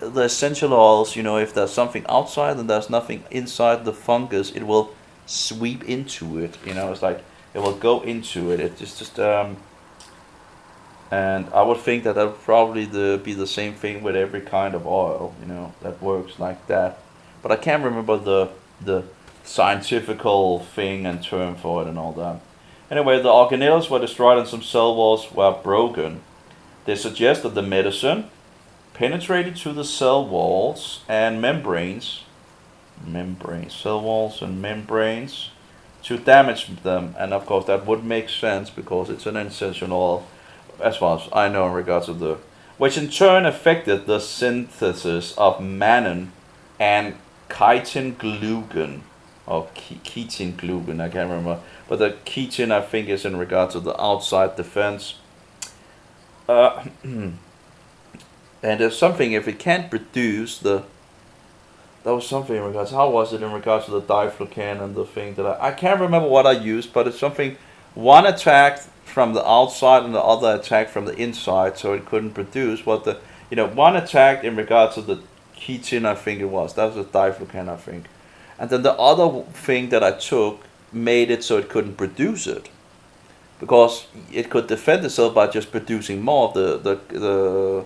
the essential oils, if there's something outside and there's nothing inside the fungus, it will sweep into it. It's like it will go into it. It's just and I would think that would probably be the same thing with every kind of oil, that works like that. But I can't remember the scientifical thing and term for it and all that. Anyway, the organelles were destroyed and some cell walls were broken. They suggest that the medicine penetrated through the cell walls and membranes, cell walls and membranes, to damage them. And of course that would make sense because it's an essential oil, as far as I know, in regards to which in turn affected the synthesis of mannan and chitin glucan, or chitin glucan, I can't remember. But the chitin, I think, is in regards to the outside defense. And there's something, if it can't produce that was something in regards, how was it in regards to the diflucan and the thing that I can't remember what I used, but it's something, one attacked from the outside and the other attacked from the inside, so it couldn't produce what one attacked in regards to the chitin, I think it was, that was the diflucan, I think. And then the other thing that I took made it so it couldn't produce it, because it could defend itself by just producing more of the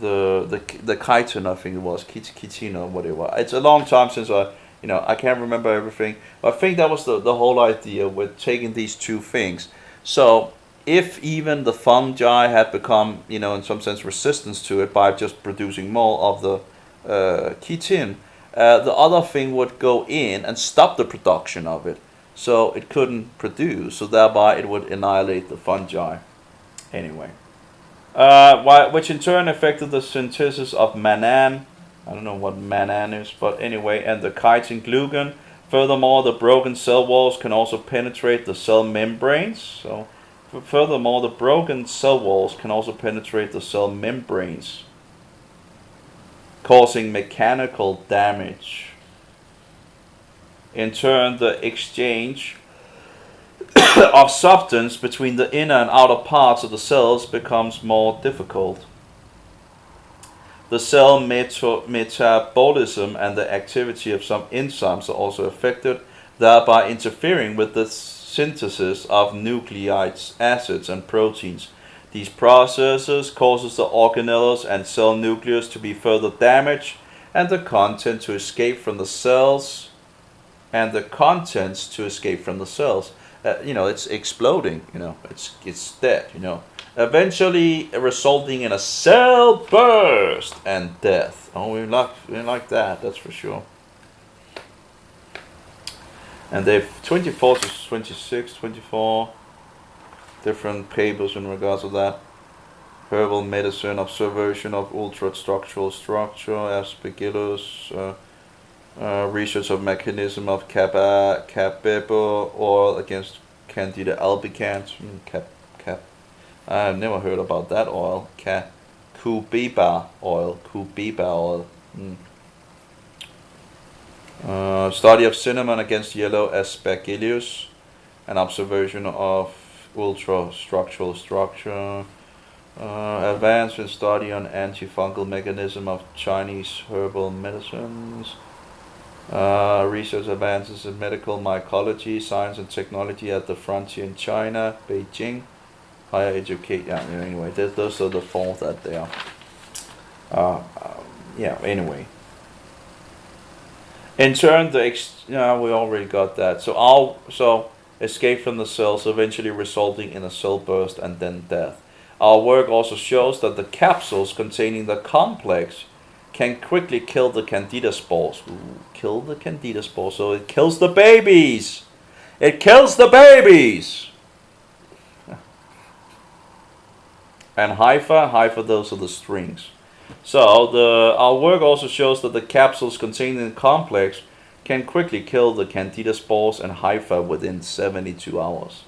chitin, I think it was chitin or whatever. It's a long time since I can't remember everything. But I think that was the whole idea with taking these two things. So if even the fungi had become in some sense resistant to it by just producing more of the chitin, the other thing would go in and stop the production of it, so it couldn't produce, so thereby it would annihilate the fungi. Anyway, which in turn affected the synthesis of mannan. I don't know what mannan is, but anyway, and the chitin glucan. Furthermore, the broken cell walls can also penetrate the cell membranes. So, furthermore, the broken cell walls can also penetrate the cell membranes, causing mechanical damage. In turn, the exchange of substance between the inner and outer parts of the cells becomes more difficult. The cell metabolism and the activity of some enzymes are also affected, thereby interfering with the synthesis of nucleic acids and proteins. These processes causes the organelles and cell nucleus to be further damaged, and the content to escape from the cells, and the contents to escape from the cells. It's exploding. It's dead. Eventually resulting in a cell burst and death. Oh, we like that. That's for sure. And they've 24 to 26, 24 different papers in regards to that. Herbal medicine, observation of ultrastructural structure, aspergillus, research of mechanism of Cabebo oil against candida albicans. I've never heard about that oil. Cubiba oil. Study of cinnamon against yellow aspergillus. An observation of ultrastructural structure. Advance in study on antifungal mechanism of Chinese herbal medicines. Research advances in medical mycology, science and technology at the frontier in China, Beijing. Higher education. Yeah, anyway, those are the four that they are. Anyway. In turn, we already got that. So escape from the cells, eventually resulting in a cell burst and then death. Our work also shows that the capsules containing the complex can quickly kill the candida spores. Kill the candida spores. So it kills the babies. It kills the babies. And hypha, those are the strings. So our work also shows that the capsules containing the complex can quickly kill the candida spores and hypha within 72 hours.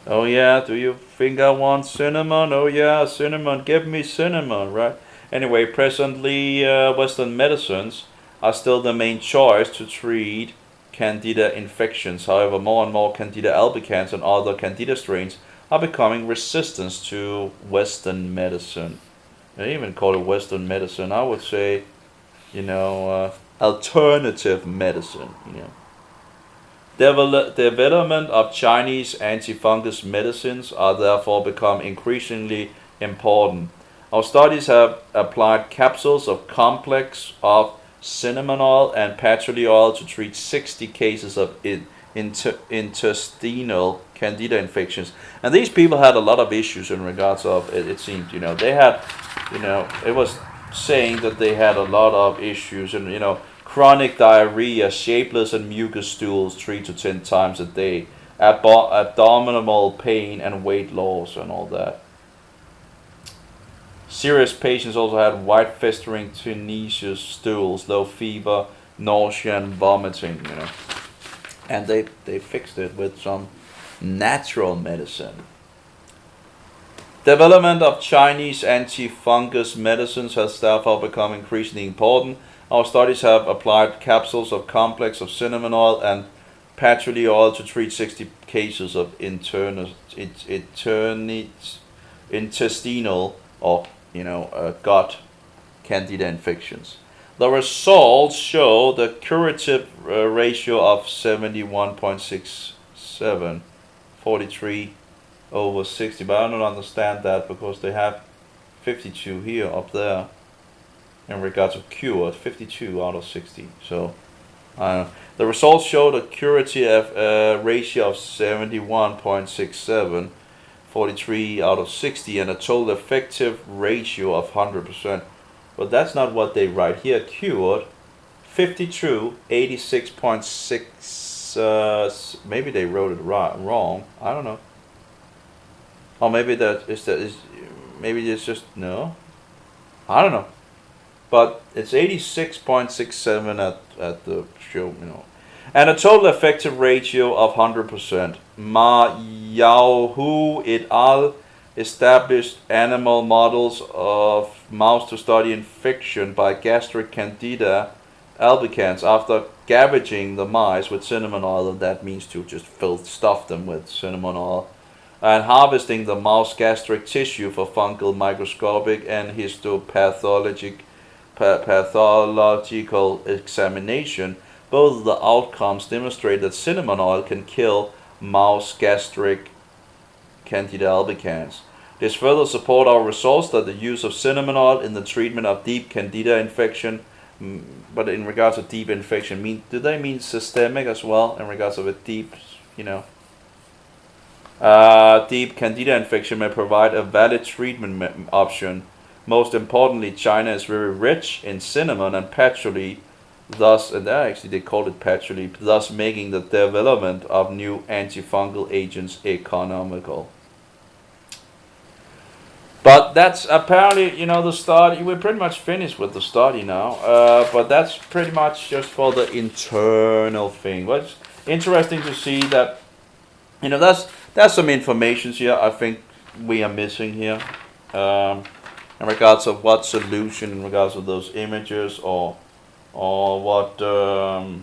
Oh yeah, do you think I want cinnamon? Oh yeah, cinnamon, give me cinnamon, right? Anyway, presently Western medicines are still the main choice to treat candida infections. However, more and more candida albicans and other candida strains are becoming resistant to Western medicine. They even call it Western medicine. I would say, alternative medicine. Development of Chinese antifungus medicines are therefore become increasingly important. Our studies have applied capsules of complex of cinnamon oil and patchouli oil to treat 60 cases of intestinal candida infections. And these people had a lot of issues in regards of it seemed, they had, it was saying that they had a lot of issues and, chronic diarrhea, shapeless and mucus stools 3 to 10 times a day, abdominal pain and weight loss and all that. Serious patients also had white festering tenacious stools, low fever, nausea and vomiting, And they fixed it with some natural medicine. Development of Chinese antifungus medicines has therefore become increasingly important. Our studies have applied capsules of complex of cinnamon oil and patchouli oil to treat 60 cases of intestinal or gut candida infections. The results show the curative ratio of 71.67, 43 over 60. But I don't understand that because they have 52 here up there. In regards to cure, 52 out of 60. So, the results show the curative ratio of 71.67, 43 out of 60, and a total effective ratio of 100%. But that's not what they write here. Cured, 52, 86.6. Maybe they wrote it wrong. I don't know. Or maybe maybe it's just no. I don't know. But it's 86.67 at the show, And a total effective ratio of 100%. Ma Yao et al. Established animal models of mouse to study infection by gastric candida albicans after gavaging the mice with cinnamon oil, and that means to just stuff them with cinnamon oil, and harvesting the mouse gastric tissue for fungal microscopic and histopathological examination. Both of the outcomes demonstrate that cinnamon oil can kill mouse gastric candida albicans. This further support our results that the use of cinnamonol in the treatment of deep candida infection, but in regards to deep infection, do they mean systemic as well in regards of a deep, deep candida infection may provide a valid treatment option. Most importantly, China is very rich in cinnamon and patchouli, thus, and actually they called it patchouli, thus making the development of new antifungal agents economical. But that's apparently, the study. We're pretty much finished with the study now. But that's pretty much just for the internal thing. But it's interesting to see that, that's some information here I think we are missing here. In regards of what solution, in regards of those images, or what, I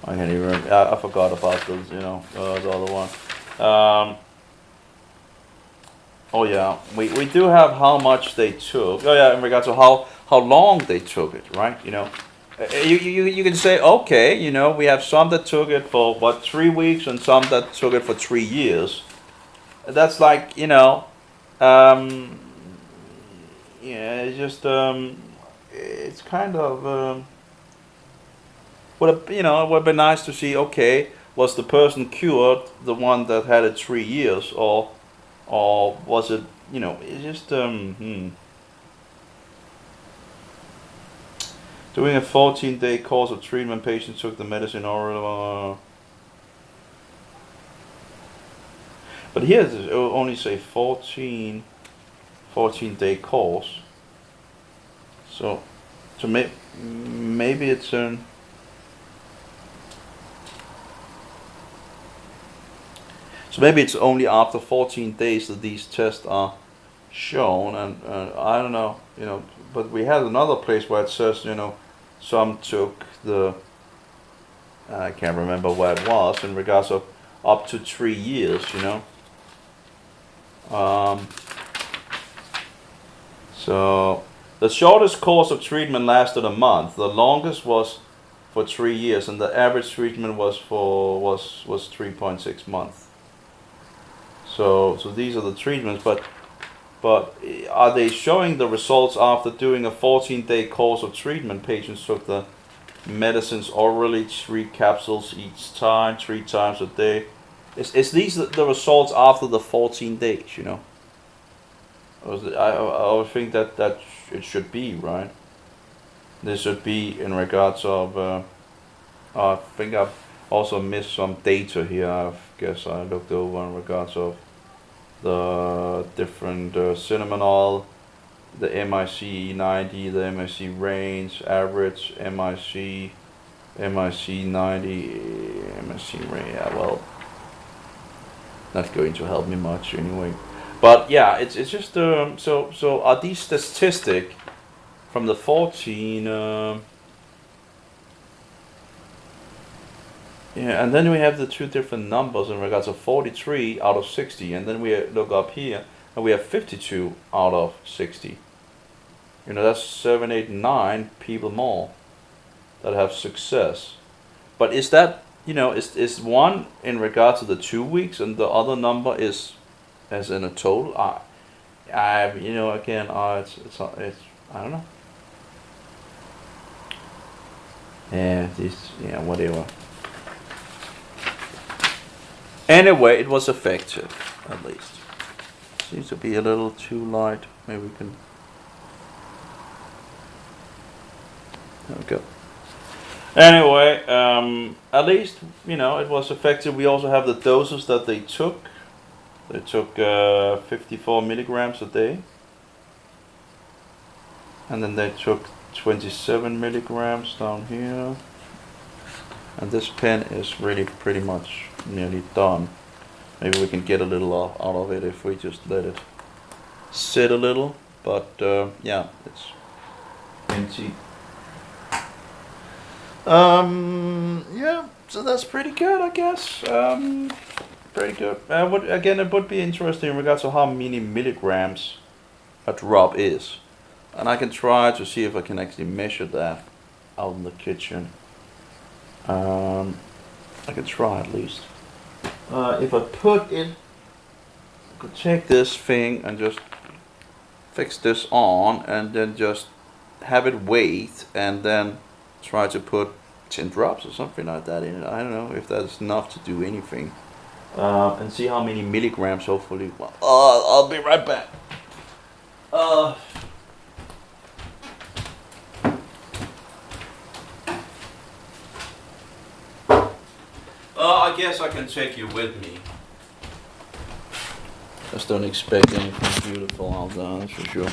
can't even, I forgot about those, the other one. Oh yeah, we do have how much they took. Oh yeah, in regards to how long they took it, right? You can say, okay, we have some that took it for 3 weeks and some that took it for 3 years. That's like, it's just it's kind of it would be nice to see. Okay, was the person cured, the one that had it 3 years, or was it, it's just, doing a 14-day course of treatment, patients took the medicine oral, but here it only say 14-day course, so maybe it's So maybe it's only after 14 days that these tests are shown, and I don't know, but we had another place where it says, some took I can't remember where it was, in regards of up to 3 years, So the shortest course of treatment lasted a month. The longest was for 3 years, and the average treatment was 3.6 months. So these are the treatments, but are they showing the results after doing a 14-day course of treatment? Patients took the medicines orally, 3 capsules each time, 3 times a day. Is these the results after the 14 days? I would think that it should be, right. This should be in regards of. I think I've also missed some data here. I guess I looked over in regards of the different cinnamonol, the MIC 90, the MIC range, average MIC 90, MIC range. Yeah, well, not going to help me much anyway. But yeah, it's just so are these statistics from the 14? Yeah, and then we have the 2 different numbers in regards of 43 out of 60, and then we look up here and we have 52 out of 60. That's 7, 8, 9 people more that have success. But is that, is one in regards to the 2 weeks and the other number is as in a total? Again, it's I don't know. Yeah, whatever. Anyway, it was effective, at least. Seems to be a little too light. Maybe we can. There we go. Anyway, at least, it was effective. We also have the doses that they took. They took 54 milligrams a day. And then they took 27 milligrams down here. And this pen is really pretty much nearly done. Maybe we can get a little out of it if we just let it sit a little. But yeah, it's empty. Yeah, so that's pretty good, I guess. Pretty good. It would be interesting in regards to how many milligrams a drop is. And I can try to see if I can actually measure that out in the kitchen. I can try at least. If I put it could take this thing and just fix this on, and then just have it wait, and then try to put 10 drops or something like that in it. I don't know if that's enough to do anything. And see how many milligrams, hopefully. Well, I'll be right back. I guess I can take you with me. Just don't expect anything beautiful out there, that's for sure.